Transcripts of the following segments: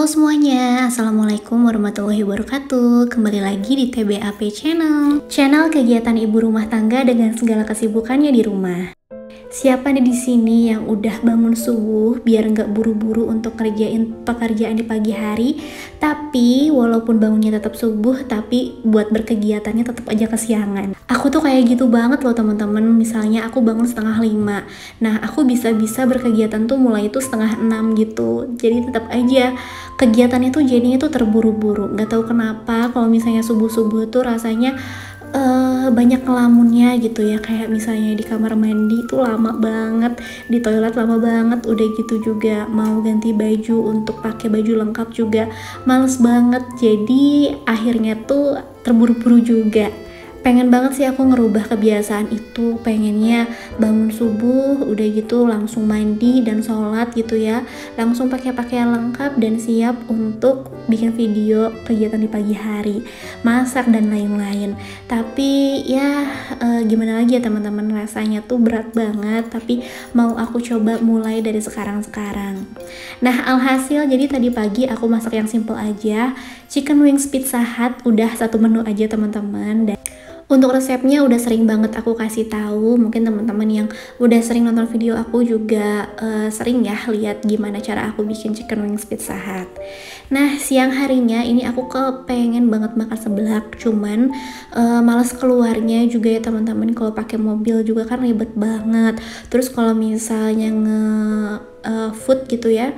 Halo semuanya, Assalamualaikum warahmatullahi wabarakatuh. Kembali lagi di TBAP Channel, channel kegiatan ibu rumah tangga dengan segala kesibukannya di rumah. Siapa nih di sini yang udah bangun subuh biar nggak buru-buru untuk kerjain pekerjaan di pagi hari, tapi walaupun bangunnya tetap subuh, tapi buat berkegiatannya tetap aja kesiangan. Aku tuh kayak gitu banget loh teman-teman. Misalnya aku bangun 4:30, nah aku bisa berkegiatan tuh mulai itu 5:30 gitu. Jadi tetap aja kegiatannya tuh jadinya tuh terburu-buru. Nggak tahu kenapa kalau misalnya subuh-subuh tuh rasanya banyak ngelamunnya gitu ya, kayak misalnya di kamar mandi tuh lama banget, di toilet lama banget, udah gitu juga mau ganti baju untuk pakai baju lengkap juga males banget, jadi akhirnya tuh terburu-buru juga. Pengen banget sih aku ngerubah kebiasaan itu, pengennya bangun subuh udah gitu langsung mandi dan sholat gitu ya, langsung pakai pakaian lengkap dan siap untuk bikin video kegiatan di pagi hari, masak dan lain-lain. Tapi ya gimana lagi ya teman-teman, rasanya tuh berat banget, tapi mau aku coba mulai dari sekarang-sekarang. Nah alhasil jadi tadi pagi aku masak yang simple aja, chicken wings Pizza Hut, udah satu menu aja teman-teman. Dan untuk resepnya udah sering banget aku kasih tahu, mungkin teman-teman yang udah sering nonton video aku juga sering ya lihat gimana cara aku bikin chicken wings Pizza Hut. Nah siang harinya ini aku kepengen banget makan seblak, cuman males keluarnya juga ya teman-teman, kalau pakai mobil juga kan ribet banget. Terus kalau misalnya food gitu ya,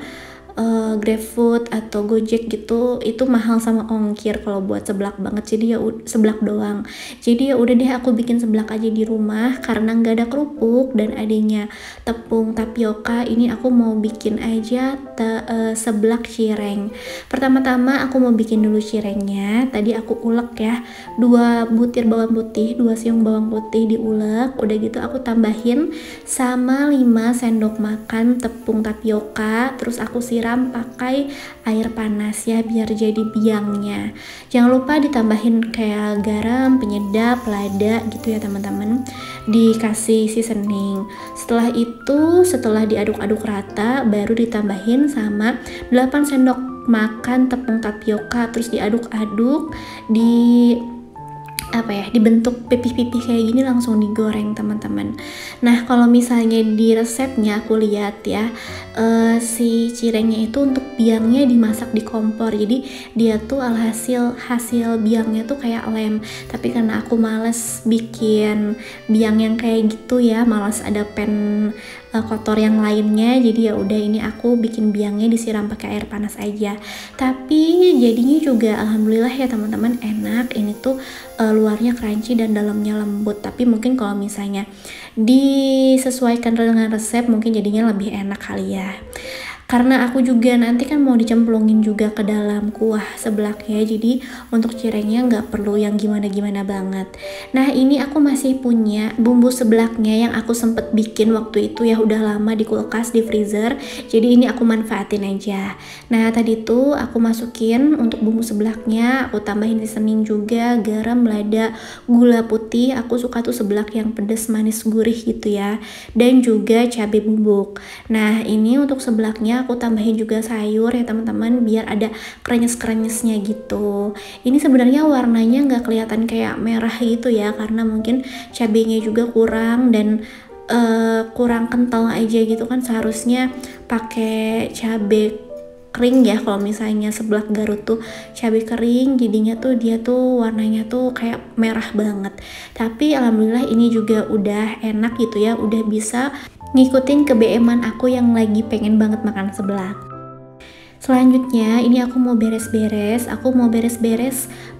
GrabFood atau Gojek gitu, itu mahal sama ongkir kalau buat seblak banget, jadi ya seblak doang. Jadi ya udah deh aku bikin seblak aja di rumah karena nggak ada kerupuk dan adanya tepung tapioka. Ini aku mau bikin aja seblak cireng. Pertama-tama aku mau bikin dulu cirengnya. Tadi aku ulek ya, 2 butir bawang putih, 2 siung bawang putih diulek. Udah gitu aku tambahin sama 5 sendok makan tepung tapioka, terus aku siram pakai air panas ya biar jadi biangnya. Jangan lupa ditambahin kayak garam, penyedap, lada gitu ya teman-teman, dikasih seasoning. Setelah itu, setelah diaduk-aduk rata, baru ditambahin sama 8 sendok makan tepung tapioka, terus diaduk-aduk, dibentuk pipih-pipih kayak gini, langsung digoreng teman-teman. Nah kalau misalnya di resepnya aku lihat ya, si cirengnya itu untuk biangnya dimasak di kompor, jadi dia tuh hasil biangnya tuh kayak lem. Tapi karena aku males bikin biang yang kayak gitu ya, males ada pan kotor yang lainnya, jadi ya udah ini aku bikin biangnya disiram pakai air panas aja. Tapi jadinya juga alhamdulillah ya teman-teman, enak. Ini tuh luarnya crunchy dan dalamnya lembut. Tapi mungkin kalau misalnya disesuaikan dengan resep mungkin jadinya lebih enak kali ya. Karena aku juga nanti kan mau dicemplungin juga ke dalam kuah seblaknya, jadi untuk cirengnya nggak perlu yang gimana-gimana banget. Nah ini aku masih punya bumbu seblaknya yang aku sempet bikin waktu itu ya, udah lama di kulkas, di freezer, jadi ini aku manfaatin aja. Nah tadi tuh aku masukin untuk bumbu seblaknya, aku tambahin seasoning juga, garam, lada, gula putih. Aku suka tuh seblak yang pedas, manis, gurih gitu ya, dan juga cabai bubuk. Nah ini untuk seblaknya aku tambahin juga sayur ya teman-teman, biar ada krenyes-krenyesnya gitu. Ini sebenarnya warnanya nggak kelihatan kayak merah gitu ya, karena mungkin cabenya juga kurang dan kurang kental aja gitu kan, seharusnya pakai cabai kering ya. Kalau misalnya seblak Garut tuh cabai kering, jadinya tuh dia tuh warnanya tuh kayak merah banget. Tapi alhamdulillah ini juga udah enak gitu ya, udah bisa ngikutin kebeeman aku yang lagi pengen banget makan seblak. Selanjutnya ini aku mau beres-beres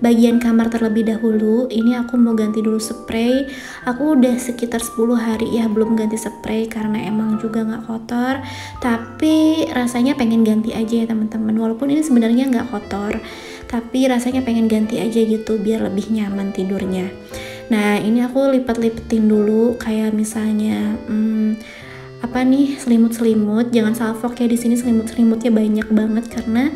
bagian kamar terlebih dahulu. Ini aku mau ganti dulu spray. Aku udah sekitar 10 hari ya belum ganti spray karena emang juga nggak kotor, tapi rasanya pengen ganti aja ya teman-teman. Walaupun ini sebenarnya nggak kotor, tapi rasanya pengen ganti aja gitu biar lebih nyaman tidurnya. Nah ini aku lipat-lipetin dulu kayak misalnya selimut-selimut. Jangan salfok ya, di sini selimut-selimutnya banyak banget karena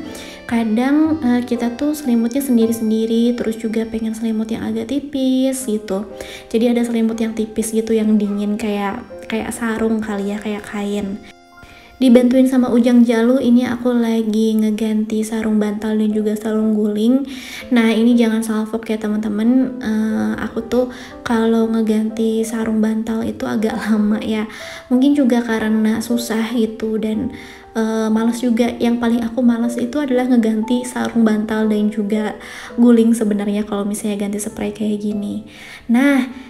kadang kita tuh selimutnya sendiri-sendiri, terus juga pengen selimut yang agak tipis gitu. Jadi ada selimut yang tipis gitu yang dingin kayak sarung kali ya, kayak kain. Dibantuin sama Ujang Jalu, ini aku lagi ngeganti sarung bantal dan juga sarung guling. Nah ini jangan salfok ya teman-teman, aku tuh kalau ngeganti sarung bantal itu agak lama ya, mungkin juga karena susah gitu dan males juga. Yang paling aku males itu adalah ngeganti sarung bantal dan juga guling sebenarnya kalau misalnya ganti spray kayak gini. Nah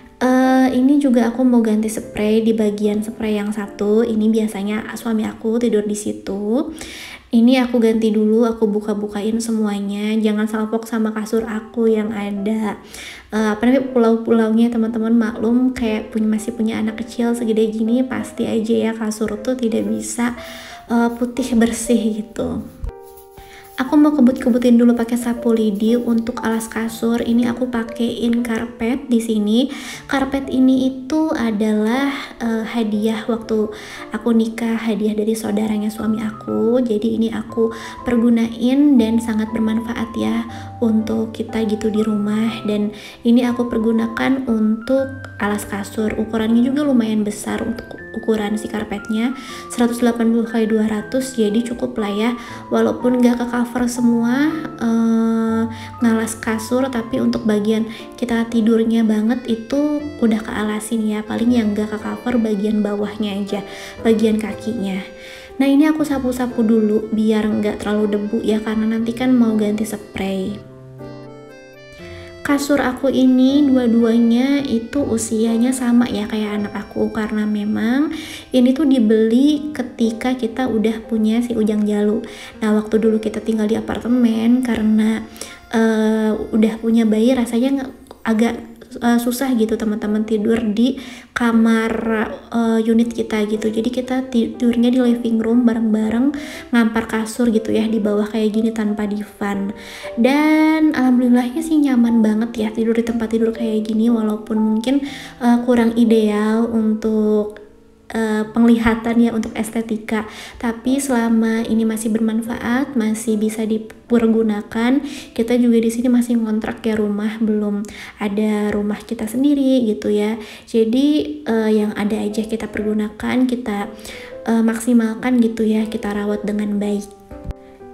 ini juga aku mau ganti spray di bagian spray yang satu. Ini biasanya suami aku tidur di situ. Ini aku ganti dulu, aku buka-bukain semuanya. Jangan salpok sama kasur aku yang ada pulau-pulaunya teman-teman. Maklum kayak masih punya anak kecil segede gini, pasti aja ya kasur tuh tidak bisa putih bersih gitu. Aku mau kebut-kebutin dulu pakai sapu lidi untuk alas kasur. Ini aku pakein karpet di sini. Karpet ini itu adalah hadiah waktu aku nikah, hadiah dari saudaranya suami aku. Jadi ini aku pergunain dan sangat bermanfaat ya untuk kita gitu di rumah. Dan ini aku pergunakan untuk alas kasur. Ukurannya juga lumayan besar untuk ukuran si karpetnya, 180x200, jadi cukup lah ya, walaupun gak ke cover semua ngalas kasur, tapi untuk bagian kita tidurnya banget itu udah kealasin ya, paling yang gak ke cover bagian bawahnya aja, bagian kakinya. Nah ini aku sapu-sapu dulu biar nggak terlalu debu ya, karena nanti kan mau ganti spray. Kasur aku ini dua-duanya itu usianya sama ya kayak anak aku, karena memang ini tuh dibeli ketika kita udah punya si Ujang Jalu. Nah waktu dulu kita tinggal di apartemen, karena udah punya bayi, rasanya agak susah gitu teman-teman tidur di kamar unit kita gitu. Jadi kita tidurnya di living room bareng-bareng, ngampar kasur gitu ya di bawah kayak gini tanpa divan. Dan alhamdulillahnya sih nyaman banget ya tidur di tempat tidur kayak gini, walaupun mungkin kurang ideal untuk penglihatan ya, untuk estetika, tapi selama ini masih bermanfaat, masih bisa dipergunakan. Kita juga di sini masih ngontrak ya rumah, belum ada rumah kita sendiri gitu ya, jadi yang ada aja kita pergunakan, kita maksimalkan gitu ya, kita rawat dengan baik.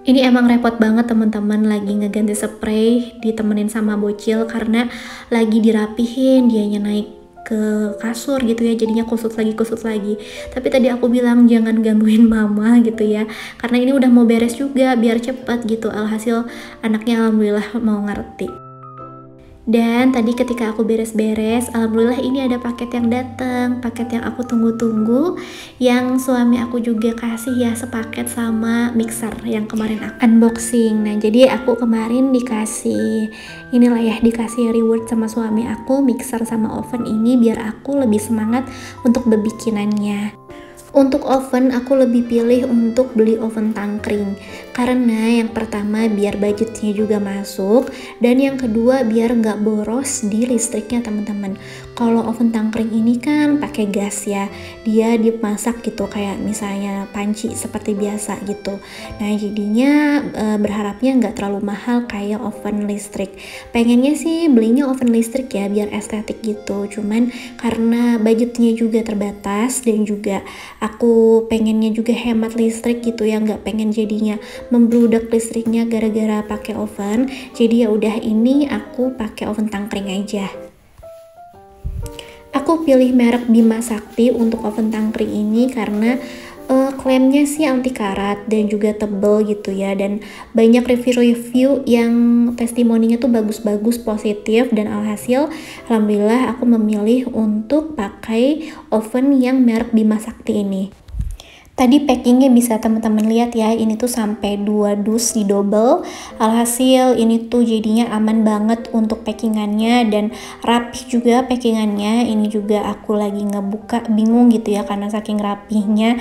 Ini emang repot banget teman-teman, lagi ngeganti spray ditemenin sama bocil karena lagi dirapihin, dianya naik ke kasur gitu ya, jadinya kusut lagi. Tapi tadi aku bilang jangan gangguin mama gitu ya, karena ini udah mau beres juga biar cepet gitu. Alhasil anaknya alhamdulillah mau ngerti. Dan tadi ketika aku beres-beres, alhamdulillah ini ada paket yang datang, paket yang aku tunggu-tunggu, yang suami aku juga kasih ya, sepaket sama mixer yang kemarin aku unboxing. Nah jadi aku kemarin dikasih dikasih reward sama suami aku, mixer sama oven ini, biar aku lebih semangat untuk berbikinannya. Untuk oven aku lebih pilih untuk beli oven tangkring, karena yang pertama biar budgetnya juga masuk, dan yang kedua biar nggak boros di listriknya teman-teman. Kalau oven tangkring ini kan pakai gas ya, dia dimasak gitu kayak misalnya panci seperti biasa gitu. Nah jadinya berharapnya nggak terlalu mahal kayak oven listrik. Pengennya sih belinya oven listrik ya biar estetik gitu, cuman karena budgetnya juga terbatas dan juga aku pengennya juga hemat listrik gitu ya, nggak pengen jadinya membludak listriknya gara-gara pakai oven. Jadi ya udah, ini aku pakai oven tangkring aja. Aku pilih merek Bima Sakti untuk oven tangkring ini karena klaimnya sih anti karat dan juga tebel gitu ya, dan banyak review-review yang testimoninya tuh bagus-bagus, positif, dan alhasil alhamdulillah aku memilih untuk pakai oven yang merek Bima Sakti ini. Tadi packingnya bisa teman-teman lihat ya, ini tuh sampai 2 dus di double. Alhasil ini tuh jadinya aman banget untuk packingannya dan rapih juga packingannya. Ini juga aku lagi ngebuka bingung gitu ya, karena saking rapihnya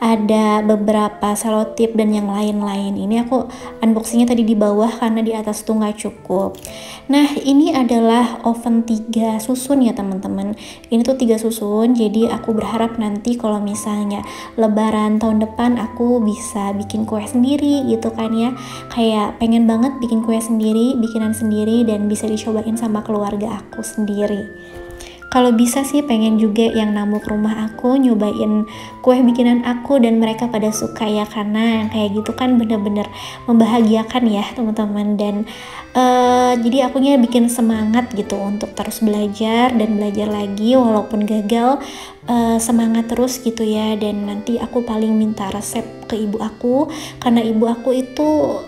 ada beberapa selotip dan yang lain-lain. Ini aku unboxingnya tadi di bawah karena di atas tuh nggak cukup. Nah ini adalah oven 3 susun ya teman-teman. Ini tuh 3 susun, jadi aku berharap nanti kalau misalnya lebaran tahun depan aku bisa bikin kue sendiri gitu kan ya, kayak pengen banget bikin kue sendiri, bikinan sendiri, dan bisa dicobain sama keluarga aku sendiri. Kalau bisa sih pengen juga yang namu ke rumah aku nyobain kue bikinan aku dan mereka pada suka ya, karena yang kayak gitu kan bener-bener membahagiakan ya teman-teman. Dan jadi akunya bikin semangat gitu untuk terus belajar dan belajar lagi walaupun gagal, semangat terus gitu ya. Dan nanti aku paling minta resep ke ibu aku karena ibu aku itu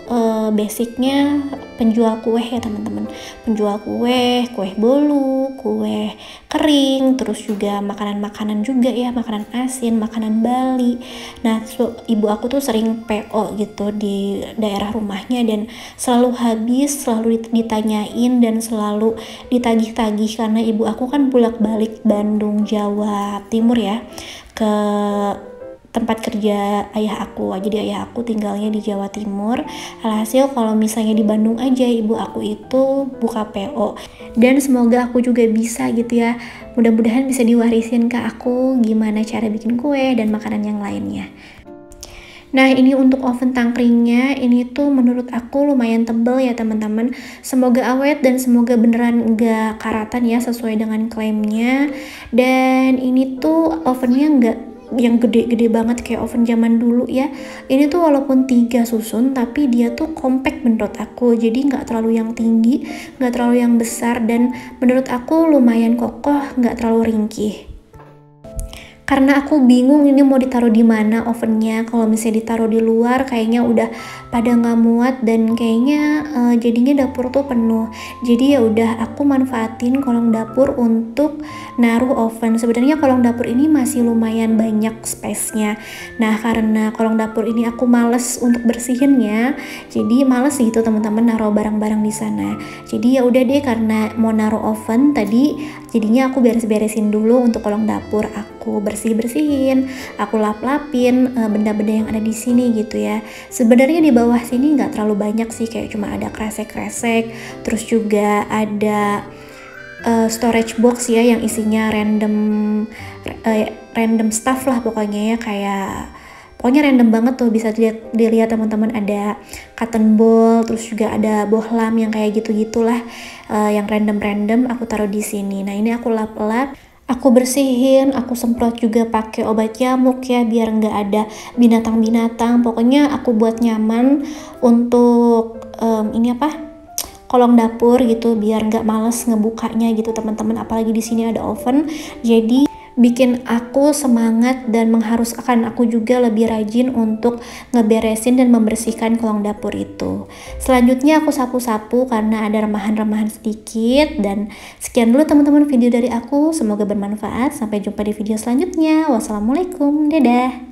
basicnya penjual kue ya teman-teman, penjual kue bolu, kue kering, terus juga makanan-makanan juga ya, makanan asin, makanan Bali. Nah, ibu aku tuh sering PO gitu di daerah rumahnya dan selalu habis, selalu ditanyain dan selalu ditagih-tagih karena ibu aku kan bolak-balik Bandung, Jawa Timur ya, ke tempat kerja ayah aku. Jadi ayah aku tinggalnya di Jawa Timur. Alhasil kalau misalnya di Bandung aja ibu aku itu buka PO. Dan semoga aku juga bisa gitu ya. Mudah-mudahan bisa diwarisin ke aku gimana cara bikin kue dan makanan yang lainnya. Nah, ini untuk oven tangkringnya, ini tuh menurut aku lumayan tebel ya teman-teman. Semoga awet dan semoga beneran nggak karatan ya sesuai dengan klaimnya. Dan ini tuh ovennya nggak yang gede-gede banget kayak oven zaman dulu ya. Ini tuh walaupun 3 susun tapi dia tuh compact menurut aku, jadi nggak terlalu yang tinggi, nggak terlalu yang besar, dan menurut aku lumayan kokoh, nggak terlalu ringkih. Karena aku bingung ini mau ditaruh di mana ovennya. Kalau misalnya ditaruh di luar kayaknya udah pada nggak muat dan kayaknya jadinya dapur tuh penuh. Jadi ya udah aku manfaatin kolong dapur untuk naruh oven. Sebenarnya kolong dapur ini masih lumayan banyak space-nya. Nah, karena kolong dapur ini aku males untuk bersihinnya, jadi males gitu teman-teman naruh barang-barang di sana. Jadi ya udah deh, karena mau naruh oven tadi, jadinya aku beres-beresin dulu untuk kolong dapur. Aku bersihin, aku lap-lapin benda-benda yang ada di sini gitu ya. Sebenarnya di bawah sini nggak terlalu banyak sih, kayak cuma ada kresek-kresek, terus juga ada storage box ya yang isinya random stuff lah pokoknya ya, kayak pokoknya random banget tuh, bisa dilihat teman-teman, ada cotton ball, terus juga ada bohlam yang kayak gitu-gitulah, yang random aku taruh di sini. Nah, ini aku lap-lap, aku bersihin, aku semprot juga pakai obat nyamuk ya biar nggak ada binatang-binatang. Pokoknya aku buat nyaman untuk kolong dapur gitu biar nggak males ngebukanya gitu teman-teman. Apalagi di sini ada oven, jadi bikin aku semangat dan mengharuskan aku juga lebih rajin untuk ngeberesin dan membersihkan kolong dapur itu. Selanjutnya aku sapu-sapu karena ada remahan-remahan sedikit. Dan sekian dulu teman-teman video dari aku, semoga bermanfaat. Sampai jumpa di video selanjutnya. Wassalamualaikum, dadah.